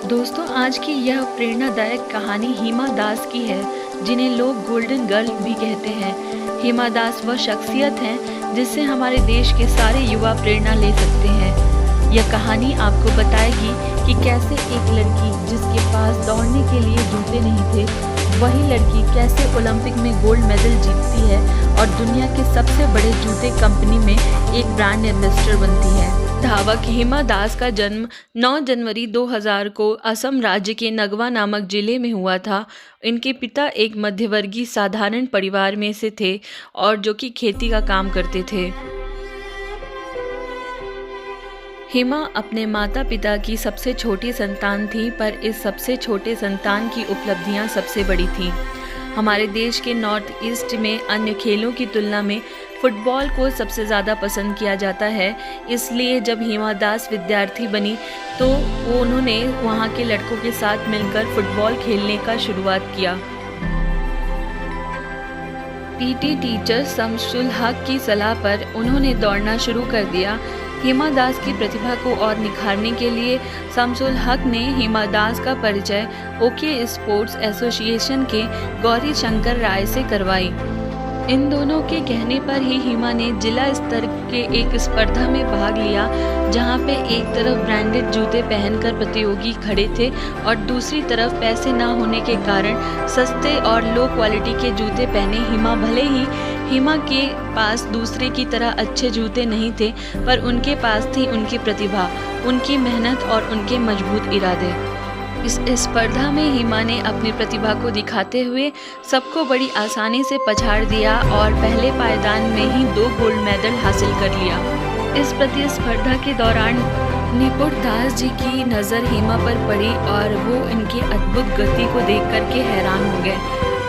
दोस्तों, आज की यह प्रेरणादायक कहानी हिमा दास की है, जिन्हें लोग गोल्डन गर्ल भी कहते हैं। हिमा दास वह शख्सियत हैं जिससे हमारे देश के सारे युवा प्रेरणा ले सकते हैं। यह कहानी आपको बताएगी कि कैसे एक लड़की जिसके पास दौड़ने के लिए जूते नहीं थे, वही लड़की कैसे ओलंपिक में गोल्ड मेडल जीतती है और दुनिया के सबसे बड़े जूते कंपनी में एक ब्रांड एम्बेसडर बनती है। धावक हिमा दास का जन्म 9 जनवरी 2000 को असम राज्य के नगवा नामक जिले में हुआ था। इनके पिता एक मध्यवर्गीय साधारण परिवार में से थे और जो कि खेती का काम करते थे। हिमा अपने माता पिता की सबसे छोटी संतान थी, पर इस सबसे छोटे संतान की उपलब्धियां सबसे बड़ी थीं। हमारे देश के नॉर्थ ईस्ट में अन्य खेलों की तुलना में फुटबॉल को सबसे ज़्यादा पसंद किया जाता है। इसलिए जब हिमा दास विद्यार्थी बनी तो उन्होंने वहाँ के लड़कों के साथ मिलकर फुटबॉल खेलने का शुरुआत किया। पीटी टीचर शमसुल हक की सलाह पर उन्होंने दौड़ना शुरू कर दिया। हिमा दास की प्रतिभा को और निखारने के लिए शमसुल हक ने हिमा दास का परिचय ओके स्पोर्ट्स एसोसिएशन के गौरी शंकर राय से करवाई। इन दोनों के कहने पर ही हिमा ने जिला स्तर के एक स्पर्धा में भाग लिया, जहां पे एक तरफ ब्रांडेड जूते पहनकर प्रतियोगी खड़े थे और दूसरी तरफ पैसे ना होने के कारण सस्ते और लो क्वालिटी के जूते पहने हिमा। भले ही हिमा के पास दूसरे की तरह अच्छे जूते नहीं थे, पर उनके पास थी उनकी प्रतिभा, उनकी मेहनत और उनके मजबूत इरादे। इस स्पर्धा में हिमा ने अपनी प्रतिभा को दिखाते हुए सबको बड़ी आसानी से पछाड़ दिया और पहले पायदान में ही 2 गोल्ड मेडल हासिल कर लिया। इस प्रतिस्पर्धा के दौरान निपुण दास जी की नज़र हिमा पर पड़ी और वो इनकी अद्भुत गति को देख कर के हैरान हो गए।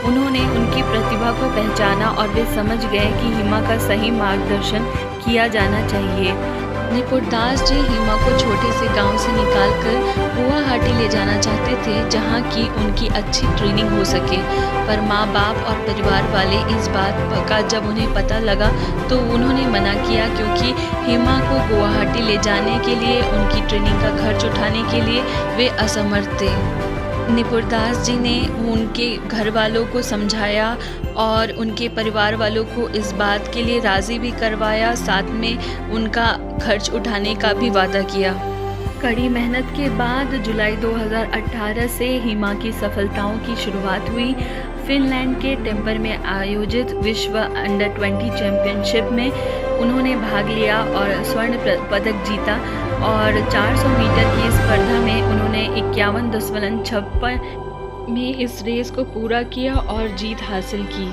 उन्होंने उनकी प्रतिभा को पहचाना और वे समझ गए कि हिमा का सही मार्गदर्शन किया जाना चाहिए। निपुण दास जी हिमा को छोटे से गांव से निकालकर गुवाहाटी ले जाना चाहते थे, जहां की उनकी अच्छी ट्रेनिंग हो सके, पर माँ बाप और परिवार वाले इस बात का जब उन्हें पता लगा तो उन्होंने मना किया, क्योंकि हिमा को गुवाहाटी ले जाने के लिए उनकी ट्रेनिंग का खर्च उठाने के लिए वे असमर्थ थे। निपुण दास जी ने उनके घर वालों को समझाया और उनके परिवार वालों को इस बात के लिए राज़ी भी करवाया, साथ में उनका खर्च उठाने का भी वादा किया। कड़ी मेहनत के बाद जुलाई 2018 से हिमा की सफलताओं की शुरुआत हुई। फिनलैंड के टेम्पर में आयोजित विश्व अंडर 20 चैंपियनशिप में उन्होंने भाग लिया और स्वर्ण पदक जीता और 400 मीटर की स्पर्धा में उन्होंने 51.56 में इस रेस को पूरा किया और जीत हासिल की।